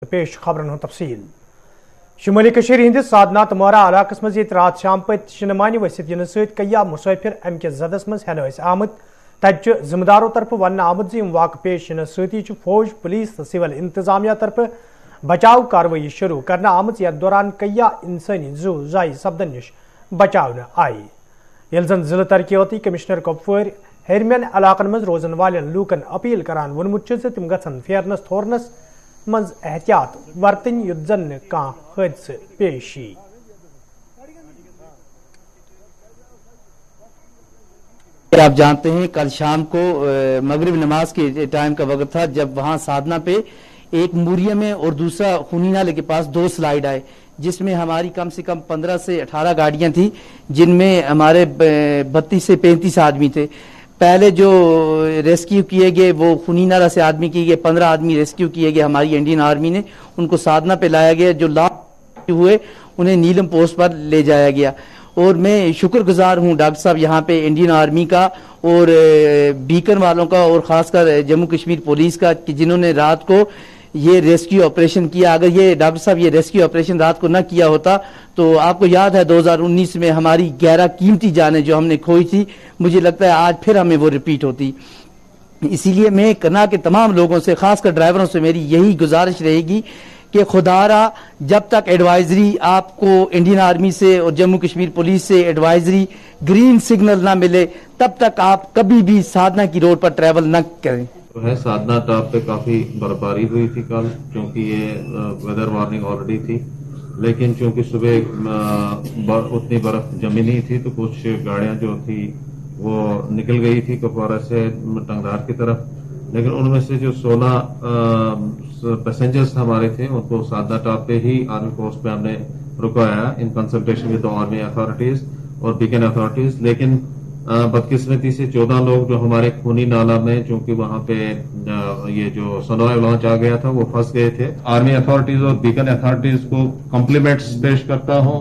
पेश खबरन हूं तफसील शुमाली कशीर हंदिस साधनात मारा इलाकस मज रात शाम पत शिनमानी वसित इन सैया मुसाफिर अमि जदस मज हेन आमत तत जिम्मेदारों तरफ वन आमद वाक़ पेश इन सती फौज पुलिस तो सिविल इंतजामिया तरफ बचाव कार्रवाई शुरू करना आमत यथ दौरान कया इंसानी जू जाय सपदन निश बचाव आई ये जन जिला तरक्याती कमिश्नर कपवार हेरमन इलाकन मज रोजन वालन लूकन अपील करान वोनमुत तिम गन फेरनस थोरनस मज एहतियात वर्तन युद्ध जन कह हादसे पेश यी। आप जानते हैं कल शाम को मगरिब नमाज के टाइम का वक्त था जब वहां साधना पे एक मूरिया में और दूसरा खूनी नाले के पास दो स्लाइड आए जिसमें हमारी कम से कम 15 से 18 गाड़ियां थी जिनमें हमारे 32 से 35 आदमी थे। पहले जो रेस्क्यू किए गए वो खूनी नाला से आदमी किए गए 15 आदमी रेस्क्यू किए गए हमारी इंडियन आर्मी ने उनको साधना पे लाया गया। जो लास्ट हुए उन्हें नीलम पोस्ट पर ले जाया गया और मैं शुक्रगुजार हूं डॉक्टर साहब यहाँ पे इंडियन आर्मी का और बीकन वालों का और खासकर जम्मू कश्मीर पुलिस का कि जिन्होंने रात को ये रेस्क्यू ऑपरेशन किया। अगर ये डॉक्टर साहब ये रेस्क्यू ऑपरेशन रात को न किया होता तो आपको याद है 2019 में हमारी 11 कीमती जानें जो हमने खोई थी, मुझे लगता है आज फिर हमें वो रिपीट होती। इसीलिए मैं करना के तमाम लोगों से खासकर ड्राइवरों से मेरी यही गुजारिश रहेगी कि खुदारा जब तक एडवाइजरी आपको इंडियन आर्मी से और जम्मू कश्मीर पुलिस से एडवाइजरी ग्रीन सिग्नल ना मिले तब तक आप कभी भी साधना की रोड पर ट्रैवल न करें। तो है साधना टॉप पे काफी बर्फबारी हुई थी कल क्योंकि ये वेदर वार्निंग ऑलरेडी थी, लेकिन चूंकि सुबह उतनी बर्फ जमी नहीं थी तो कुछ गाड़ियां जो थी वो निकल गई थी कुपवारा से टंगधार की तरफ, लेकिन उनमें से जो 16 पैसेंजर्स हमारे थे उनको साधना टॉप पे ही आर्मी पोस्ट पे हमने रुकवाया in consultation with the army authorities और बीकन अथॉरिटीज। लेकिन बदकिस्मती से 14 लोग जो हमारे खूनी नाला में चूंकि वहां पे ये जो सोनोए लॉन्च आ गया था वो फंस गए थे। आर्मी अथॉरिटीज और बीकन अथॉरिटीज को कॉम्प्लीमेंट्स पेश करता हूं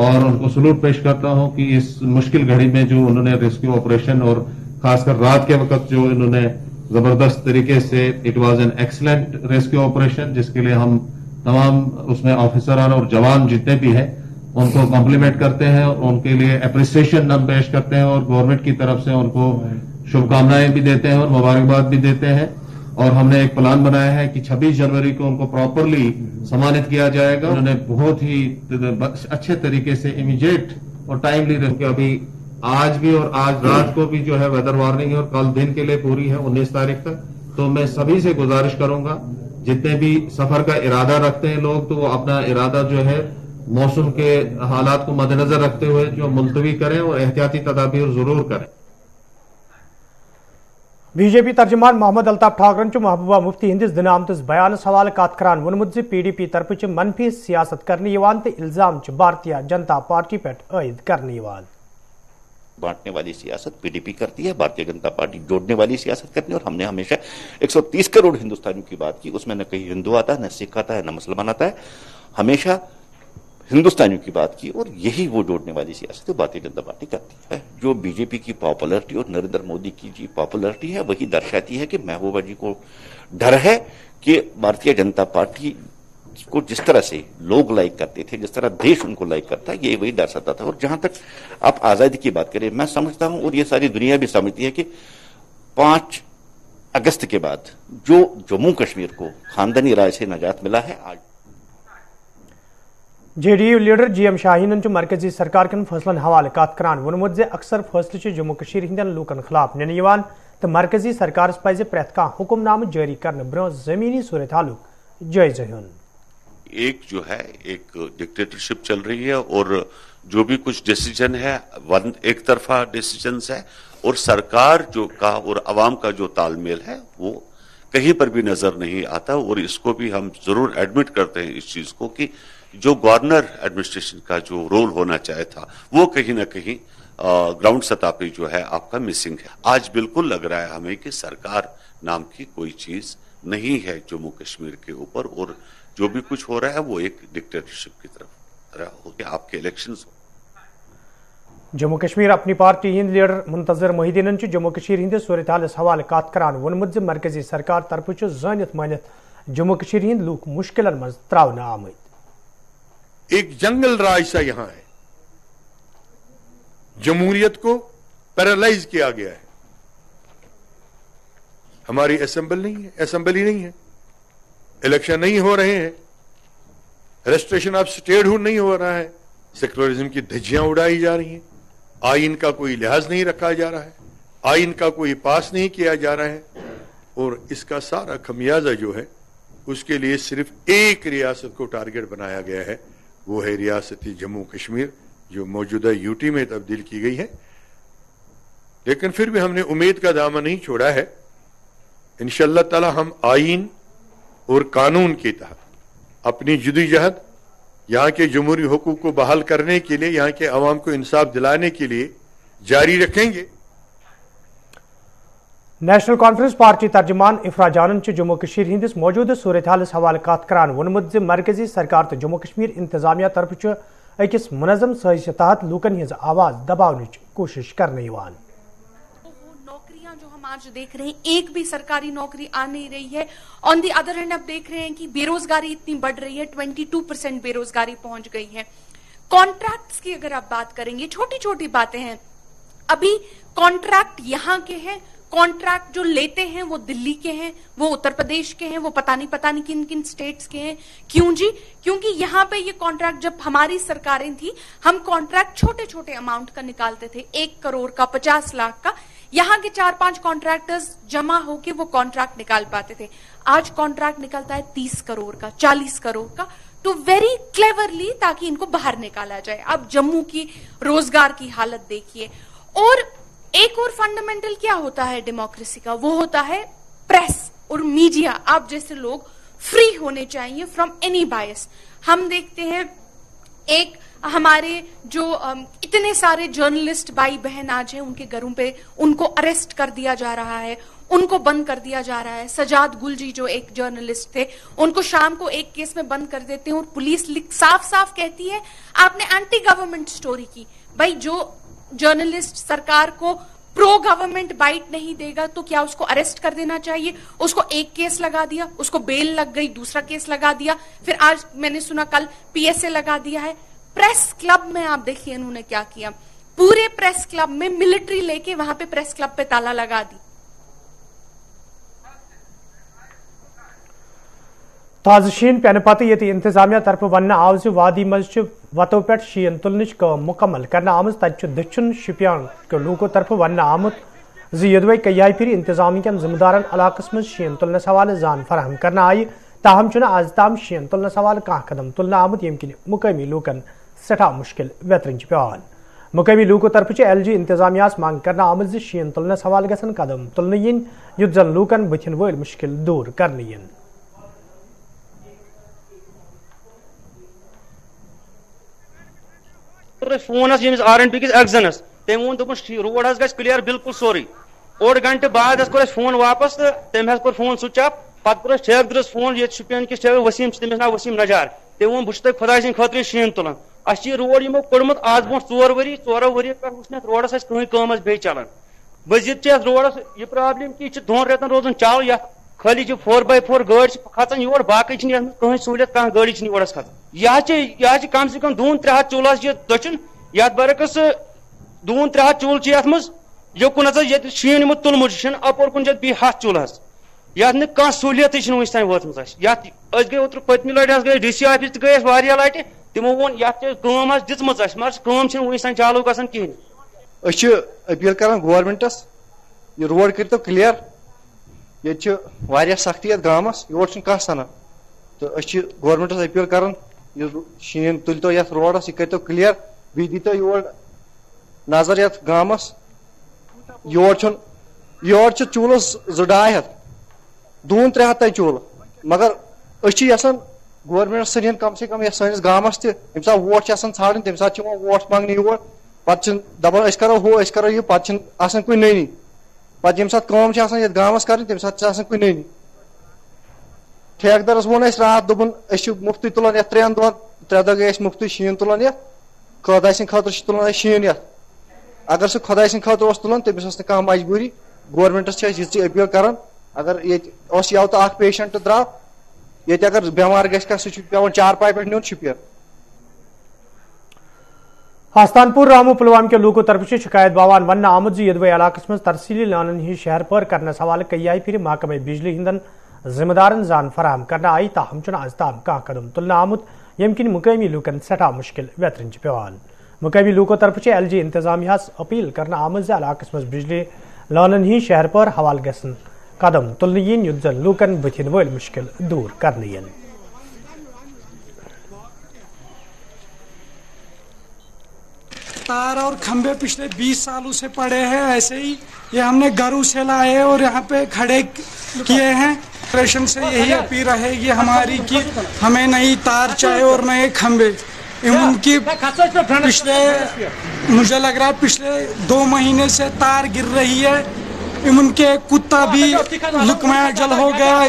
और उनको सलूट पेश करता हूं कि इस मुश्किल घड़ी में जो उन्होंने रेस्क्यू ऑपरेशन और खासकर रात के वक्त जो इन्होंने जबरदस्त तरीके से it was an excellent rescue operation जिसके लिए हम तमाम उसमें ऑफिसर और जवान जितने भी हैं उनको कॉम्प्लीमेंट करते हैं और उनके लिए अप्रिसिएशन हम पेश करते हैं और गवर्नमेंट की तरफ से उनको शुभकामनाएं भी देते हैं और मुबारकबाद भी देते हैं। और हमने एक प्लान बनाया है कि 26 जनवरी को उनको प्रॉपरली सम्मानित किया जाएगा। उन्होंने बहुत ही अच्छे तरीके से इमीडिएट और टाइमली रेस्क्यू अभी आज भी और आज रात को भी जो है वेदर वार्निंग है और कल दिन के लिए पूरी है 19 तारीख तक। तो मैं सभी से गुजारिश करूंगा जितने भी सफर का इरादा रखते हैं लोग तो वो अपना इरादा जो है मौसम के हालात को मद्देनजर रखते हुए जो मुलतवी करें और एहतियाती तदाबीर जरूर करें। बीजेपी तर्जुमान मोहम्मद अल्ताफ ठाकरन महबूबा मुफ्ती हंदिस दिन आमतिस बयानस हवाले कत करान वोनमुत PDP तरफ मनफी सियासत करने तो इल्जाम भारतीय जनता पार्टी पे आयद करने बांटने वाली सियासत PDP करती है, भारतीय जनता पार्टी जोड़ने वाली सियासत करती है। और हमने हमेशा 130 करोड़ हिंदुस्तानियों की बात की, उसमें न कहीं हिंदू आता है, न सिख आता है, न मुसलमान आता है, हमेशा हिंदुस्तानियों की बात की और यही वो जोड़ने वाली सियासत है भारतीय जनता पार्टी करती है। जो बीजेपी की पॉपुलरिटी और नरेंद्र मोदी की जी पॉपुलरिटी है वही दर्शाती है कि महबूबा जी को डर है कि भारतीय जनता पार्टी को जिस तरह से लोग लाइक करते थे, जिस तरह देश उनको लाइक करता है, ये वही दर्शाता था। और जहां तक आप आजादी की बात करें, मैं समझता हूं और ये सारी दुनिया भी समझती है कि 5 अगस्त के बाद जो जम्मू कश्मीर को खानदानी राज से निजात मिला है, आज JDU लीडर GM शाहीन मरकजी सरकार कन फैसलन हवाले कत करान वोनमुत अक्सर फैसले जम्मू कश्मीर हिंदन लूकन खिलाफ निन तो मरकजी सरकार पज प्रेत कह हुक्मनाम जारी करने ब्रो जमीनी सूरत हालुक जायजा हेन। एक जो है एक डिक्टेटरशिप चल रही है और जो भी कुछ डिसीजन है एक तरफा डिसीजंस है और सरकार जो का और अवाम का जो तालमेल है वो कहीं पर भी नजर नहीं आता। और इसको भी हम जरूर एडमिट करते हैं इस चीज को कि जो गवर्नर एडमिनिस्ट्रेशन का जो रोल होना चाहे था वो कहीं ना कहीं ग्राउंड सतह पे जो है आपका मिसिंग है। आज बिल्कुल लग रहा है हमें कि सरकार नाम की कोई चीज नहीं है जम्मू कश्मीर के ऊपर और जो भी कुछ हो रहा है वो एक डिक्टेटरशिप की तरफ हो गया। आपके इलेक्शंस जम्मू कश्मीर अपनी पार्टी हिंद लीडर मुंतजर मोहिदीन जम्मू कश्मीर हिंद सूरत हालस हवाले कत करान वोनमुत मरकजी सरकार तरफ जानित मानित जम्मू कश्मीर हिंद लूक मुश्किलन मज त्रावना आमद। एक जंगल राज सा यहां है, जमहूरियत को पैरालाइज किया गया है। हमारी असेंबली नहीं है, इलेक्शन नहीं हो रहे हैं, रेस्ट्रिक्शन ऑफ स्टेटहुड नहीं हो रहा है, सेक्युलरिज्म की धज्जियां उड़ाई जा रही हैं, आइन का कोई लिहाज नहीं रखा जा रहा है, आइन का कोई पास नहीं किया जा रहा है, और इसका सारा खमियाजा जो है उसके लिए सिर्फ एक रियासत को टारगेट बनाया गया है, वो है रियासती जम्मू कश्मीर, जो मौजूदा यूटी में तब्दील की गई है। लेकिन फिर भी हमने उम्मीद का दामन नहीं छोड़ा है। इंशाअल्लाह ताला हम आइन और कानून के तहत अपनी जद्दोजहद यहाँ के जमहूरी हुकूक को बहाल करने के लिए, यहाँ के अवाम को इंसाफ दिलाने के लिए जारी रखेंगे। नेशनल कॉन्फ्रेंस पार्टी तर्जमान इफरा जानन जम्मू कश्मीर हिंदिस मौजूदा सूरत हालस हवाले कत करान वोनमुत मरकजी सरकार तो जम्मू कश्मीर इंतजामिया तरफ अकिस मुनज़म साजिश तहत लूकन हिंज आवाज दबाने कोशिश करने नौकरियां जो हम आज देख रहे हैं, एक भी सरकारी नौकरी आ नहीं रही है। ऑन दी अदर हैंड अब देख रहे हैं कि बेरोजगारी इतनी बढ़ रही है, 22% बेरोजगारी पहुंच गई है। कॉन्ट्रैक्ट्स की अगर आप बात करेंगे, छोटी छोटी बातें हैं, अभी कॉन्ट्रैक्ट यहाँ के हैं, कॉन्ट्रैक्ट जो लेते हैं वो दिल्ली के हैं, वो उत्तर प्रदेश के हैं, वो पता नहीं किन किन स्टेट्स के हैं। क्यों जी? क्योंकि यहाँ पे ये कॉन्ट्रैक्ट जब हमारी सरकारें थी, हम कॉन्ट्रैक्ट छोटे छोटे अमाउंट का निकालते थे, 1 करोड़ का, 50 लाख का। यहाँ के 4-5 कॉन्ट्रैक्टर्स जमा होके वो कॉन्ट्रैक्ट निकाल पाते थे। आज कॉन्ट्रैक्ट निकलता है 30 करोड़ का, 40 करोड़ का, तो वेरी क्लेवरली ताकि इनको बाहर निकाला जाए। अब जम्मू की रोजगार की हालत देखिए। और एक और फंडामेंटल क्या होता है डेमोक्रेसी का, वो होता है प्रेस और मीडिया। आप जैसे लोग फ्री होने चाहिए फ्रॉम एनी बायस। हम देखते हैं एक हमारे जो इतने सारे जर्नलिस्ट भाई बहन आज हैं, उनके घरों पे उनको अरेस्ट कर दिया जा रहा है, उनको बंद कर दिया जा रहा है। सजाद गुलजी जो एक जर्नलिस्ट थे, उनको शाम को एक केस में बंद कर देते हैं और पुलिस साफ साफ कहती है आपने एंटी गवर्नमेंट स्टोरी की। भाई जो जर्नलिस्ट सरकार को प्रो गवर्नमेंट बाइट नहीं देगा तो क्या उसको अरेस्ट कर देना चाहिए? उसको एक केस लगा दिया, उसको बेल लग गई, दूसरा केस लगा दिया, फिर आज मैंने सुना कल पीएसए लगा दिया है। प्रेस क्लब में आप देखिए इन्होंने क्या किया, पूरे प्रेस क्लब में मिलिट्री लेके वहां पे प्रेस क्लब पे ताला लगा दी। ताज़शीन पेन पत ये इंतजामिया तरफ वन आव वादी मज वतो पे शीन तुलन मुकम्मल करना आम तथ दक्षिण शुपियान के लूको तरफ वन आमुत यदवे कई फिर इंतजामिया जिम्मेदारन इलाकस मज शीन तुलनस हवाले जान फराहम करना आई, ताहम आज ताम शीन तुलनस हवाले कह कदम तुलना आमुत यम कि मुकामी लूकन सठा मुश्किल वेतरन पेवान। मुकामी लूको तरफ LG इंतजामिया मांग करना आमुत शीन तुलनस हवाले गसन कदम तुलन इन युद्ध जन लूकन बथिन वल मुश्किल दूर करने इन। फोन RNP किस एग्जनस तम वो रोड गज क्लियर बिल्कुल सोरी। ओड घंटे बाद फोन वापस तो तम कोर फोन स्विच ऑफ। पे ठेकेदारस फोन ये शुपियन किस ठेकेदार वसीम तमिस नाव वसीम नजार, तम वो बहुत खुदा सद खतर शीन तुलान। अस रोड यमो कोड़मुत आज ब्रो 4 वरी 4 वरी पे रोडस कम बे चलान। मजीद रोडस यह प्रॉब्लम कि दोन रेतन रोजान चाल या खाली 4x4 गाड़ी खचान योर बाकी कहीं सहूलियत कह गाड़ी योर खचान। यह कम से कम 200-300 चूल दचन ये बरकस 200-300 चूल मज योकुन ये शीन यमो तुलमुत अपोर कुन बी 100 चूल ये कह सहूलियत वस तान वात गई ओतर पत्म लट गई DC ऑफिस गई वारिया लट तमो वोन कम दिम मगर वस तान चालू गसान कहें। अपील कर गवर्नमेंटस यह रोड कर क्लियर, ये सख्ती गामस योर कह सना, तो गवर्नमेंटस अपील कर शीन तुल तो ये रोडस यह कर क्लियर, बी दीतो योर नजर ये गामस योर चूलस 200-250 200-300 चूल, मगर यसान गवर्नमेंट सन कम से कम सैनिस गामस तम सा वोट ाड़न तम सा वोट मांगने योर पे दपान करो हो करो यह पे कुछ नई पे ये कम गामस कर तम सा कुछ नई। ठेकेदारस वो रात दोपन मुफ्त तुलान ये 3 दोहन 3 दह गई मुफ्त शीन तुलान ये खुदा खतर तुलान शीन ये अगर सह खुदा खतर तुलान तमिस कह मजबूरी। गवर्नमेंटस ये अपील कर अगर ये तो पेशेंट द्राव یہ اگر بیمار گھس سہ پیوان 4 پاے پہ نیون شپین. ہستانپور رامو پلوام کے لوکو طرف سے شکایت باوان ون آمد یدوے علاقہ مز ترسیلی لانن ہی شہر پر کرنس حوالہ کئی آئی پھر محکمہ بجلی ہندن ذمہ دارن زان فراہم کرنا آئی تاہم چھ از تام کھانا قدم تلنا آمت یم کن مقامی لوکن سٹھا مشکل ویترن پیوان. مقامی لوکو طرف سے ایل جی انتظامیہ اپیل کرنا آمد علاقہ مز بجلی لانن ہی شہر پر حوالہ گھن قدم تلن ین یت زن لوکن بتھن ول مشکل دور کرنے ین. تار اور کھمبے پچھلے 20 سالوں سے پڑے ہیں ایسے ہی, یہ ہم نے گھروں سے لائے اور یہاں پہ کھڑے کیے ہیں. فیڈریشن سے یہی اپیل رہے گی ہماری کہ ہمیں نئی تار چاہیے اور نئے کھمبے. ان کی پچھلے مجھے لگ رہا ہے پچھلے 2 مہینے سے تار گر رہی ہے. ان کے کتا بھی لکمایا جل ہو گیا,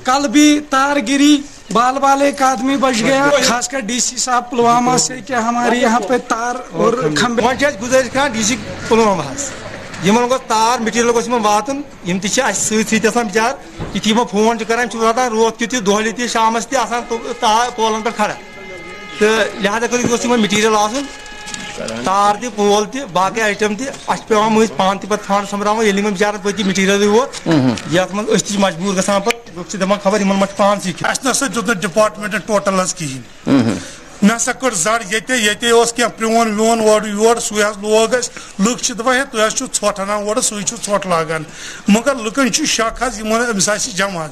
کل بھی تار گری, بال بال ایک آدمی بچ گیا. خاص کر ڈی سی صاحب پلوامہ سے کہ ہماری یہاں پہ تار اور کھمبے گزارش کر ڈی سی پلوامہ یمن گوس تار مٹیریل گوس واتن یم تہ ست بچار یتھ یمو فون کران واتان روت کیُتھ دہلی تہ شامس تہ آسان پولن پہ کھڑا تو لہٰذا کر گوس مٹیریل آسن تار تہ پول تہ باقی آیٹم تہ اس پیوان مز پان تہ پتہ فنڈ سمبراون ییٚلہِ یِمن بچارن پٔتۍ مٹیریل ووت یتھ منٛز أسۍ تہِ چھِ مجبوٗر گژھان پتہٕ لُکھ چھِ دپان خبر یِمن ما چھُ پانسٕے کھٮ۪ون. اَسہِ نسا دیُت نہٕ ڈپارٹمنٹن ٹوٹل حظ کِہیٖنۍ. مےٚ ہسا کٔر زر ییٚتے اوس کینٛہہ پرٛون ویون اورٕ یور سُے حظ لوگ اَسہِ. لُکھ چھِ دپان ہے تُہۍ حظ چھِو ژھۄٹھ انان اورٕ سُے چھُ ژھۄٹھ لاگان. مگر لُکن چھُ شک حظ یِمن أمِس آسہِ جمع.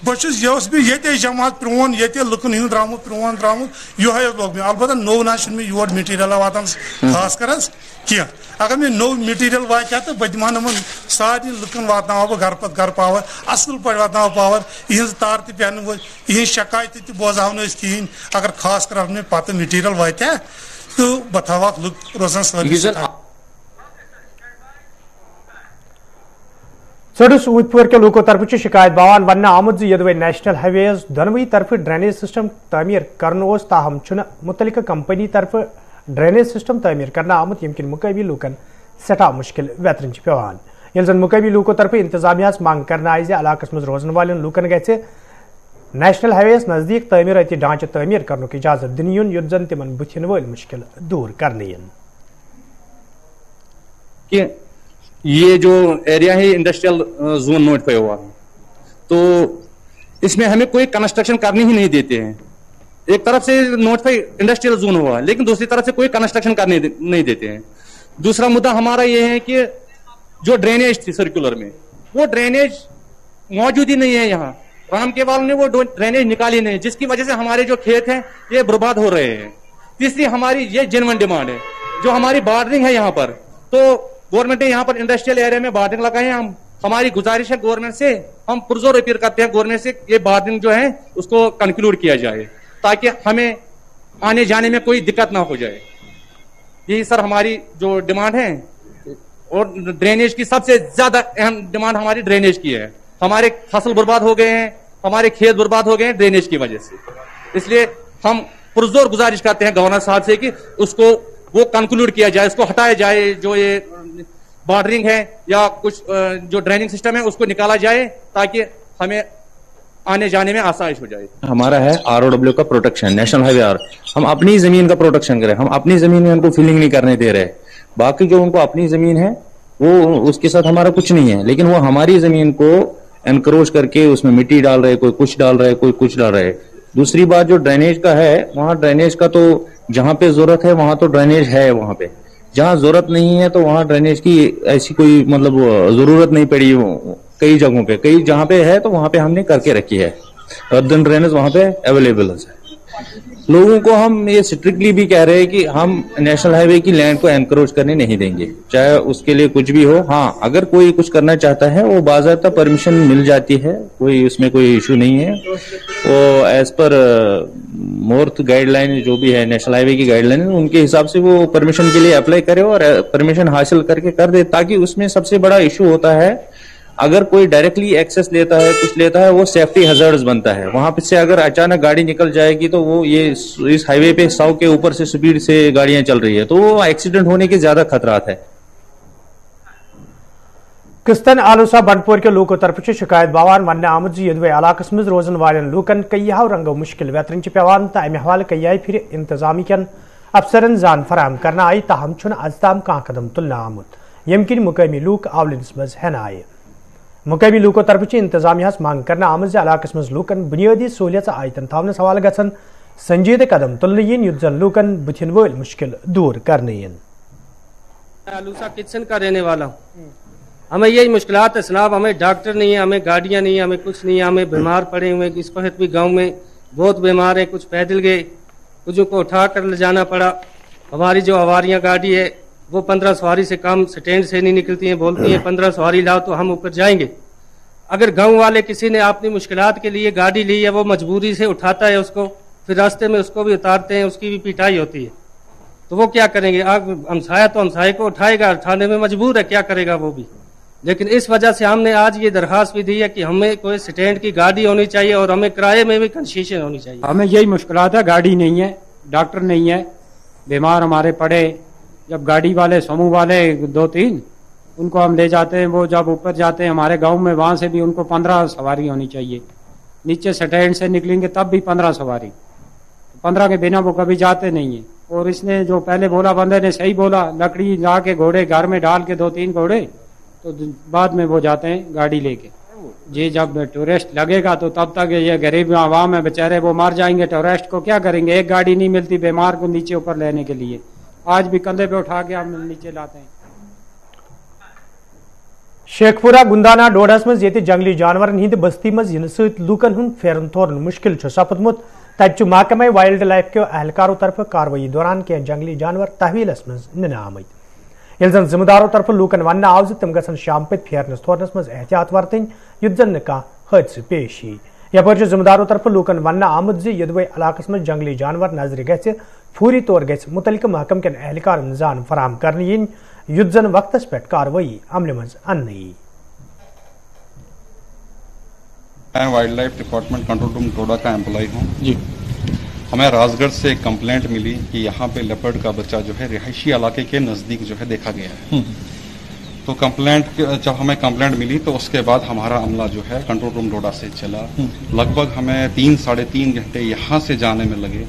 بہٕ چھُس یہِ اوس مےٚ ییٚتے جمع پرٛون ییٚتے لُکن ہُنٛد درٛامُت پرٛون درٛامُت یِہوے حظ لوگ مےٚ. البتہ نوٚو نہ چھُنہٕ مےٚ یور مٹیٖریل واتان خاص کر حظ کینٛہہ. اگر مےٚ نوٚو مٹیٖریل واتہِ ہا تہٕ بہٕ دِمہٕ ہا یِمن سارنٕے لُکن واتناوہا بہٕ گرٕ پتہٕ گرٕ پاور اصل پٲٹھۍ واتناوہا پاور. یِہنٛز تار تہِ پٮ۪نہٕ وٲلۍ یِہنٛز شکایتہٕ تہِ بوزہاو نہٕ أسۍ کِہیٖنۍ. اگر خاص کر مےٚ پتہٕ مٹیٖریل واتہِ ہا تہٕ بہٕ تھاوہاکھ لُکھ روزان سٲری. سڑس اوت پور کے لوکو طرف سے شکایت باوان ون آمد یدوے نیشنل ہائی ویز دونوئی طرف ڈرینیج سسٹم تعمیر کرنا تاہم متعلقہ کمپنی طرف ڈرینیج سسٹم تعمیر کرنا آمت یم کن مقامی لوکن سٹھا مشکل ویترن پیوان. یل زن مقامی لوکو طرف انتظامیہ مانگ کرنا آئی علاقہ مز روزن والن لوکن گھِ نیشنل ہائی ویز نزدیک تعمیراتی ڈھانچہ تعمیر کرنک اجازت دن یون یت زن تمن بتھن ول مشکل دور کرنے ین. یہ جو ایریا ہے انڈسٹریل زون نوٹیفائی ہوا تو اس میں ہمیں کوئی کنسٹرکشن کرنے ہی نہیں دیتے ہیں. ایک طرف سے نوٹیفائی انڈسٹریل زون ہوا لیکن دوسری طرف سے کوئی کنسٹرکشن کرنے نہیں دیتے ہیں. دوسرا مدعا ہمارا یہ ہے کہ جو ڈرینیج تھی سرکولر میں وہ ڈرینیج موجود ہی نہیں ہے. یہاں رام کے والوں نے وہ ڈرینیج نکالی نہیں, جس کی وجہ سے ہمارے جو کھیت ہیں یہ برباد ہو رہے ہیں. تیسری ہماری یہ جینوئن ڈیمانڈ ہے جو ہماری بارڈرنگ ہے یہاں پر, تو گورنمنٹ نے یہاں پر انڈسٹریل ایریا میں بارڈرنگ لگائے ہیں. ہماری گزارش ہے گورنمنٹ سے, ہم پرزور اپیل کرتے ہیں گورنمنٹ سے یہ بارڈرنگ جو ہے اس کو کنکلوڈ کیا جائے تاکہ ہمیں آنے جانے میں کوئی دقت نہ ہو جائے. یہی سر ہماری جو ڈیمانڈ ہے. اور ڈرینیج کی سب سے زیادہ اہم ڈیمانڈ ہماری ڈرینیج کی ہے. ہمارے فصل برباد ہو گئے ہیں, ہمارے کھیت برباد ہو گئے ہیں ڈرینیج کی وجہ سے. اس لیے ہم پرزور گزارش کرتے ہیں گورنر صاحب سے کہ اس کو وہ کنکلوڈ کیا جائے, اس کو ہٹایا جائے. جو یہ بارڈرنگ ہے یا کچھ جو ڈریننگ سسٹم ہے اس کو نکالا جائے تاکہ ہمیں آنے جانے میں آسائش ہو جائے. ہمارا ہے ROW کا protection, national highway R. ہم اپنی زمین کا پروٹیکشن کریں, ہم اپنی زمین میں ان کو فیلنگ نہیں کرنے دے رہے. باقی جو ان کو اپنی زمین ہے وہ اس کے ساتھ ہمارا کچھ نہیں ہے, لیکن وہ ہماری زمین کو انکروچ کر کے اس میں مٹی ڈال رہے, کوئی کچھ ڈال رہے, کوئی کچھ ڈال رہے. دوسری بات جو ڈرینیج کا ہے, وہاں ڈرینیج کا تو جہاں پہ ضرورت ہے وہاں تو ڈرینیج ہے, وہاں پہ جہاں ضرورت نہیں ہے تو وہاں ڈرینیج کی ایسی کوئی مطلب ضرورت نہیں پڑی. کئی جگہوں پہ, کئی جہاں پہ ہے تو وہاں پہ ہم نے کر کے رکھی ہے. ارتھن ڈرینیج وہاں پہ اویلیبل ہے. لوگوں کو ہم یہ اسٹرکٹلی بھی کہہ رہے ہیں کہ ہم نیشنل ہائی وے کی لینڈ کو انکروچ کرنے نہیں دیں گے, چاہے اس کے لیے کچھ بھی ہو. ہاں اگر کوئی کچھ کرنا چاہتا ہے وہ باضابطہ پرمیشن مل جاتی ہے, کوئی اس میں کوئی ایشو نہیں ہے. وہ ایز پر مورتھ گائیڈ لائن جو بھی ہے نیشنل ہائی وے کی گائیڈ لائن, ان کے حساب سے وہ پرمیشن کے لیے اپلائی کرے اور پرمیشن حاصل کر کے کر دے. تاکہ اس میں سب سے بڑا ایشو ہوتا ہے اگر کوئی ڈائریکٹلی ایکسس لیتا ہے, کچھ لیتا ہے, وہ سیفٹی ہزارڈز بنتا ہے. وہاں پہ سے اگر اچانک گاڑی نکل جائے گی تو وہ یہ اس ہائی وے پہ 100 کے اوپر سے سپیڈ سے گاڑیاں چل رہی ہے تو وہ ایکسیڈنٹ ہونے کے زیادہ خطرات ہے. قسطن آلوسا بنڈپور کے لوکو طرف شکایت باوان ون آمد یدوے علاقس مز روزن والن لوکن کئیہو رنگو مشکل ویترن پیوان تو امہ حوالہ کئی پھر انتظامی کن افسرن زان فراہم کرنا آئی تاہم چھن از تام کان قدم تلنا آمت یم کن مقامی لوک آولنس مز ہین آئے مقامی لوکو طرف انتظامیہ مانگ کرنا آمد علاقس مز لوکن بنیادی سہولیت آیتن تھونس حوالہ گھن سنجیدہ قدم تلنے ین یت زن لوکن بتھن ول مشکل دور کرنے ین آلوسا کچن کا رہنے والا ہوں. ہمیں یہی مشکلات ہے جناب. ہمیں ڈاکٹر نہیں ہے, ہمیں گاڑیاں نہیں ہیں, ہمیں کچھ نہیں ہے. ہمیں بیمار پڑے ہوئے اس وقت بھی گاؤں میں بہت بیمار ہیں. کچھ پیدل گئے, کچھ کو اٹھا کر لے جانا پڑا. ہماری جو آواریاں گاڑی ہے وہ 15 سواری سے کم سٹینڈ سے نہیں نکلتی ہیں. بولتی ہیں 15 سواری لاؤ تو ہم اوپر جائیں گے. اگر گاؤں والے کسی نے اپنی مشکلات کے لیے گاڑی لی ہے وہ مجبوری سے اٹھاتا ہے اس کو, پھر راستے میں اس کو بھی اتارتے ہیں, اس کی بھی پٹائی ہوتی ہے. تو وہ کیا کریں گے؟ ہمسایہ تو ہمسائے کو اٹھائے گا, اٹھانے میں مجبور ہے, کیا کرے گا وہ بھی. لیکن اس وجہ سے ہم نے آج یہ درخواست بھی دی ہے کہ ہمیں کوئی سٹینڈ کی گاڑی ہونی چاہیے اور ہمیں کرائے میں بھی کنسیشن ہونی چاہیے. ہمیں یہی مشکلات ہے, گاڑی نہیں ہے, ڈاکٹر نہیں ہے, بیمار ہمارے پڑے. جب گاڑی والے سمو والے 2-3 ان کو ہم لے جاتے ہیں, وہ جب اوپر جاتے ہیں ہمارے گاؤں میں, وہاں سے بھی ان کو 15 سواری ہونی چاہیے. نیچے سٹینڈ سے نکلیں گے تب بھی 15 سواری, 15 کے بنا وہ کبھی جاتے نہیں ہیں. اور اس نے جو پہلے بولا, بندے نے صحیح بولا, لکڑی لا کے گھوڑے گھر میں ڈال کے 2-3 گھوڑے تو بعد میں وہ جاتے ہیں گاڑی لے کے. جی جب ٹورسٹ لگے گا تو تب تک یہ غریب عوام ہے بیچارے وہ مر جائیں گے. ٹورسٹ کو کیا کریں گے؟ ایک گاڑی نہیں ملتی بیمار کو نیچے اوپر لینے کے لیے. آج بھی کندھے پہ اٹھا کے ہم نیچے لاتے ہیں. شیخ پورہ گندانہ ڈوڈس مز یہ جنگلی جانورن ہند بستی مز ین ست لوکن ہند پھیرن تورن مشکل سپدمت. تتہ محکمہ وائلڈ لائف کے اہلکاروں طرف کاروٲیی دوران کی جنگلی جانور تحویلس مز ننہ آمت. یل زن ذمہ داروں طرف لوکن ون آو تم گھن شام پت پھیرنس تورنس مز احتیاط ورتن یت زن نہ حادثہ پیش یی. یپر ذمہ داروں طرف لوکن ون آمد یدوے علاقس مز جنگلی جانور نظر گھ فوری طور گھ متعلقہ محکمہ کن اہلکارن زان فراہم کرنے ین یت زن وقتس پہ کاروٲیی عمل مز ان یی. میں wildlife department control room Doda کا امپلائی ہوں. جی ہمیں راز گڑھ سے ایک کمپلینٹ ملی کہ یہاں پہ لیپرڈ کا بچہ جو ہے رہائشی علاقے کے نزدیک جو ہے دیکھا گیا ہے. تو جب ہمیں کمپلینٹ ملی تو اس کے بعد ہمارا عملہ جو ہے کنٹرول روم ڈوڈا سے چلا. لگ بھگ ہمیں 3-3.5 گھنٹے یہاں سے جانے میں لگے.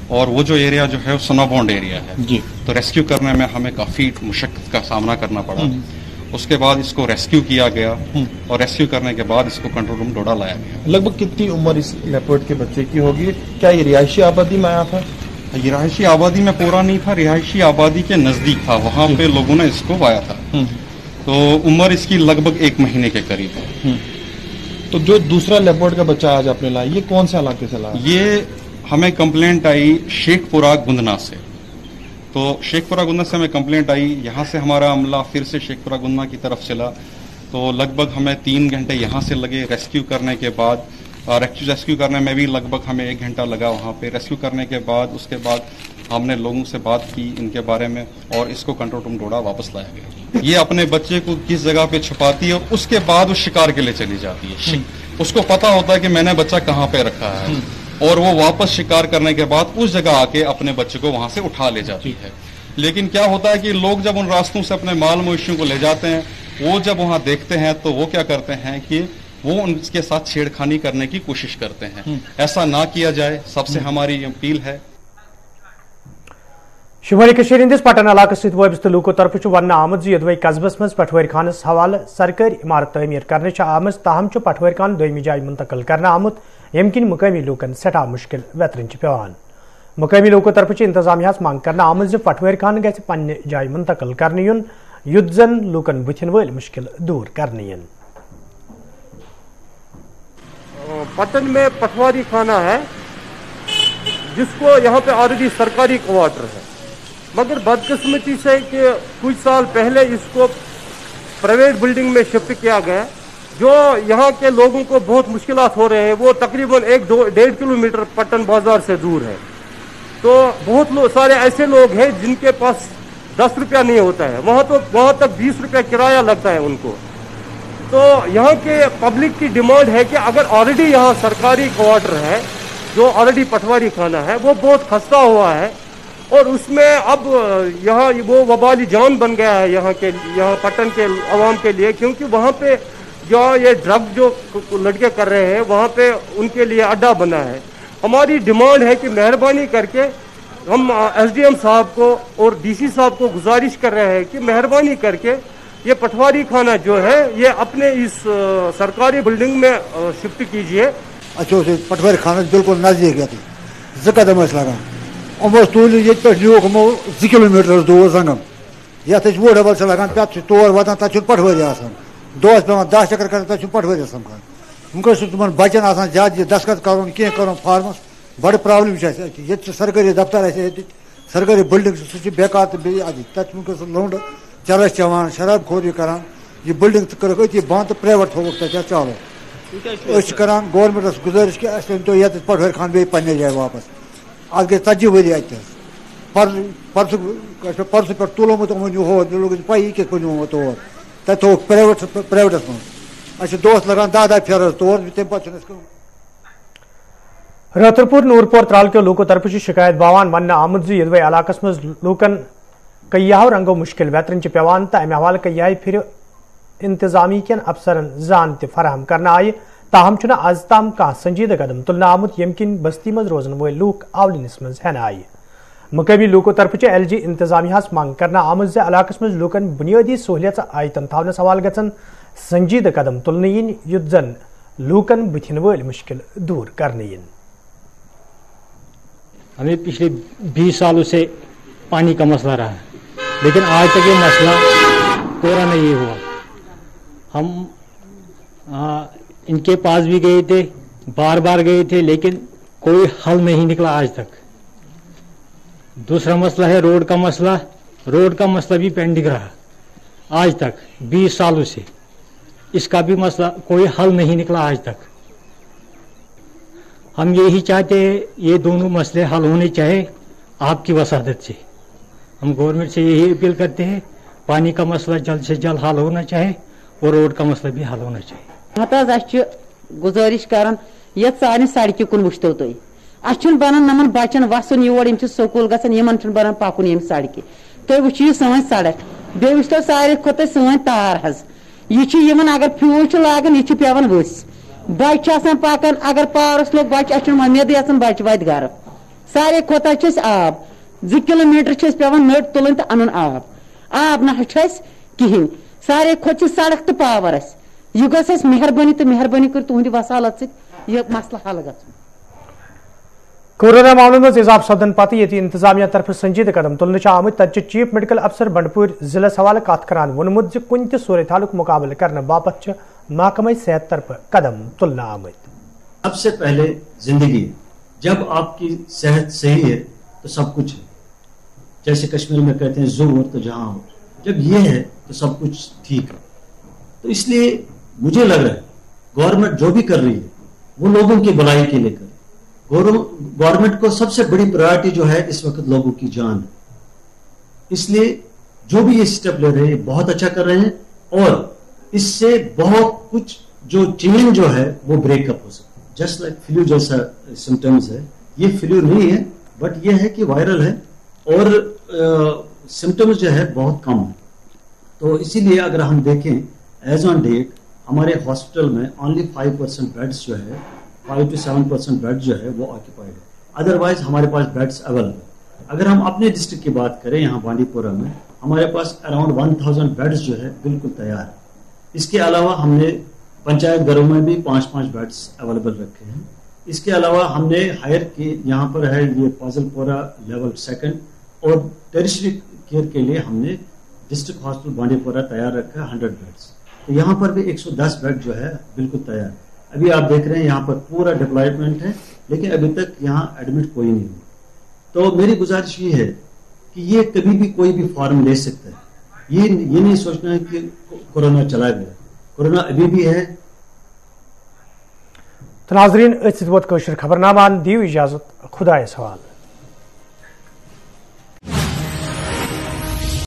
اور وہ جو ایریا جو ہے وہ سنو بونڈ ایریا ہے, تو ریسکیو کرنے میں ہمیں کافی مشقت کا سامنا کرنا پڑا. اس کے بعد اس کو ریسکیو کیا گیا اور ریسکیو کرنے کے بعد اس کو کنٹرول روم ڈوڈا لایا گیا. لگ بھگ کتنی عمر اس لیپرڈ کے بچے کی ہوگی؟ کیا یہ رہائشی آبادی میں آیا تھا؟ یہ رہائشی آبادی میں پورا نہیں تھا, رہائشی آبادی کے نزدیک تھا, وہاں پہ لوگوں نے اس کو پایا تھا. تو عمر اس کی لگ بھگ 1 مہینے کے قریب ہے. تو جو دوسرا لیپرڈ کا بچہ آج آپ نے لایا یہ کون سے علاقے سے لایا؟ یہ ہمیں کمپلینٹ آئی شیخ پورہ گندنا سے. تو شیخ پورہ گندنا سے ہمیں کمپلینٹ آئی, یہاں سے ہمارا عملہ پھر سے شیخ پورہ گندنا کی طرف چلا. تو لگ بھگ ہمیں 3 گھنٹے یہاں سے لگے ریسکیو کرنے کے بعد. ریسکیو کرنے میں بھی لگ بھگ ہمیں 1 گھنٹہ لگا وہاں پہ. ریسکیو کرنے کے بعد اس کے بعد ہم نے لوگوں سے بات کی ان کے بارے میں اور اس کو کنٹرول روم ڈوڈا واپس لایا گیا. یہ اپنے بچے کو کس جگہ پہ چھپاتی ہے اور اس کے بعد وہ شکار کے لیے چلی جاتی ہے. اس کو پتا ہوتا ہے کہ میں نے بچہ کہاں پہ رکھا ہے اور وہ واپس شکار کرنے کے بعد اس جگہ آ کے اپنے بچے کو وہاں سے اٹھا لے جاتی ہے. لیکن کیا ہوتا ہے کہ لوگ جب ان راستوں سے اپنے مال مویشیوں کو لے جاتے ہیں, وہ جب وہاں دیکھتے ہیں تو وہ کیا کرتے ہیں کہ وہ ان کے ساتھ چھیڑخانی کرنے کی کوشش کرتے ہیں. ایسا نہ کیا جائے, سب سے ہماری اپیل ہے. شمالی کشمیر ہندس پٹن علاقہ ست وابستہ لوکو طرف ون آمد یدوے قصبس مز پٹواری خانس حوالہ سرکاری عمارت تعمیر کرنے آمت, تاہم پٹواری خان دویمہ جائے منتقل کرنا آمت یم کن مقامی لوکن سٹھا مشکل ویترن پیوان. مقامی لوکو طرف انتظامیہ مانگ کرنا آمت پٹواری خان گھِ پنہ جائے منتقل کرنے یون یت زن لوکن بتھن ول مشکل دور کرنے ین. پٹن میں پٹواری خانہ ہے جس کو یہاں پہ آلریڈی سرکاری کوارٹر ہے, مگر بدقسمتی سے کہ کچھ سال پہلے اس کو پرائیویٹ بلڈنگ میں شفٹ کیا گیا, جو یہاں کے لوگوں کو بہت مشکلات ہو رہے ہیں. وہ تقریباً 1-1.5 کلومیٹر پٹن بازار سے دور ہے. تو بہت سارے ایسے لوگ ہیں جن کے پاس 10 روپیہ نہیں ہوتا ہے, وہاں تک 20 روپیہ کرایہ لگتا ہے ان کو. تو یہاں کے پبلک کی ڈیمانڈ ہے کہ اگر آلریڈی یہاں سرکاری کوارٹر ہے جو آلریڈی پٹواری خانہ ہے وہ بہت خستہ ہوا ہے, और उसमें अब यहाँ वो वबाली जान बन गया है यहाँ पट्टन के अवाम के लिए, क्योंकि वहाँ पे जो ये ड्रग जो लड़के कर रहे हैं वहाँ पे उनके लिए अड्डा बना है। हमारी डिमांड है कि मेहरबानी करके हम SDM साहब को और DC साहब को गुजारिश कर रहे हैं कि मेहरबानी करके ये पटवारी खाना जो है ये अपने इस सरकारी बिल्डिंग में शिफ्ट कीजिए। अच्छा पटवारी खाना बिल्कुल नजदीक है, 2 कदम लगान यमो तुल ये न्यूक 2 किलोमीटर दूर जंगम ये वो डबल से लगान पे तौर वातान तक पटवारी आसान दोस पे 10 चक्कर कर तक पटवारी समान वनकस तुम बचन आसान ज्यादा दस्खत कर कह फार्मस बड़ प्रॉब्लम ये सरकारी दफ्तर सरकारी बिल्डिंग सह बेकार तो तक वनकस लौंड चरस चवान शराब खोरी करान ये बिल्डिंग कर बंद तो प्राइवेट थोक तक चालू करान गवर्नमेंटस गुजारिश कि तो ये पटवारी खान बे पन्ने जाए वापस आज गई 40 वरी परसों पे तुलोमुत लोग पी कित पे तौर तक थोक प्राइवेटस मज अच्छा दोस्त लगान 10 फेर तौर तम पे रतरपुर नूरपुर त्राल के लोगों तरफ शिकायत बावान वन आमुद यदवे इलाकस मज लूकन कईयाव रंगो मुश्किल वेतरन पेवान तो अमे हवाले कई फिर इंतजामी कन अफसरन जान फराहम करना आय ताहम आज ताम कह संजीदा कदम तुलना आमुत यम किन बस्ती मज रोजन वो लूक आवलिनस मज हेन आय मकामी लूको तरफ LG इंतजामिया मांग करना आमुद इलाकस मज लूकन बुनियादी सहूलियत आयतन थावनस हवाल गन संजीदा कदम तुलने इन युद्ध जन लूकन बुथिन वल मुश्किल दूर करने इन। हमें पिछले 20 सालों से पानी का मसला रहा है, लेकिन आज तक ये मसला पूरा नहीं हुआ। हम इनके पास भी गए थे, बार बार गए थे, लेकिन कोई हल नहीं निकला आज तक। दूसरा मसला है रोड का मसला, रोड का मसला भी पेंडिंग रहा आज तक 20 सालों से, इसका भी मसला कोई हल नहीं निकला आज तक। हम यही चाहते हैं ये दोनों मसले हल होने चाहिए आपकी वसादत से। हम गवर्नमेंट से यही अपील करते हैं पानी का मसला जल्द से जल्द हल होना चाहिए और रोड का मसला भी हल होना चाहिए। गुजारिश कर सारे सड़क कुन वो तुम बनान नमन बचन वसन योर स्कूल गन बनान पकुन यम सड़क तुम वो सन सड़क बे वो सारे खुद सन तार हज यह अगर फ्यूल लागन यह पेवान वस बच्चे पकान अगर पावरस लोग बच्चे उम्मीद बच्चे वत गर सारे खुद आब 2 किलोमीटर पेवान नट तुलन तो अन आब ना कहें सारे खुद सड़क तो पावर यह गस मेहरबानी तो मेहरबानी कर तुहद वसालत से मसला हल ग। कोरोना मामलों में इजाफ सपदन पत ये इंतजामिया तरफ संजीदा कदम तुलने आमुत तक चीफ मेडिकल अफसर बंडपुर जिले हवाले कत करान वोनमुत कुन सूरत हाल मुकाबले करने बापत महकमा सेहत तरफ कदम तुलना आमुत। सबसे पहले जिंदगी, जब आपकी सेहत सही है तो सब कुछ है। जैसे कश्मीर में कहते हैं जो हो तो जहां हो, जब ये है तो सब कुछ ठीक है। तो इसलिए मुझे लग रहा है गवर्नमेंट जो भी कर रही है वो लोगों की भलाई के लिए कर। गवर्नमेंट को सबसे बड़ी प्रायोरिटी जो है इस वक्त लोगों की जान है, इसलिए जो भी ये स्टेप ले रहे हैं बहुत अच्छा कर रहे हैं और इससे बहुत कुछ जो चेन जो है वो ब्रेकअप हो सकता है। जस्ट लाइक फ्लू जैसा सिम्टम्स है, ये फ्लू नहीं है बट ये है कि वायरल है और सिम्टम्स जो है बहुत कम है। तो इसीलिए अगर हम देखें एज ऑन डेट हमारे हॉस्पिटल में ओनली 5% बेड्स जो है 5 to 7% बेड जो है वो ऑक्यूपाइड है, अदरवाइज हमारे पास बेड्स अवेलेबल है। अगर हम अपने डिस्ट्रिक्ट की बात करें यहाँ बांडीपुरा में हमारे पास अराउंड 1000 बेड्स जो है बिल्कुल तैयार है। इसके अलावा हमने पंचायत घरों में भी 5-5 बेड्स अवेलेबल रखे हैं। इसके अलावा हमने हायर की यहाँ पर है ये पाजलपुरा लेवल 2 और टेरिशरी केयर के लिए हमने डिस्ट्रिक्ट हॉस्पिटल बांडीपुरा तैयार रखा है 100 बेड्स। तो यहाँ पर भी 110 बेड जो है बिल्कुल तैयार है। अभी आप देख रहे हैं यहाँ पर पूरा डिप्लॉयमेंट है, लेकिन अभी तक यहाँ एडमिट कोई नहीं हुआ। तो मेरी गुजारिश ये है कि ये कभी भी कोई भी फॉर्म ले सकता है, ये नहीं सोचना है कि कोरोना चला गया, कोरोना अभी भी है। तो नाजरीन खबरनामा दी इजाजत, खुदा सवाल।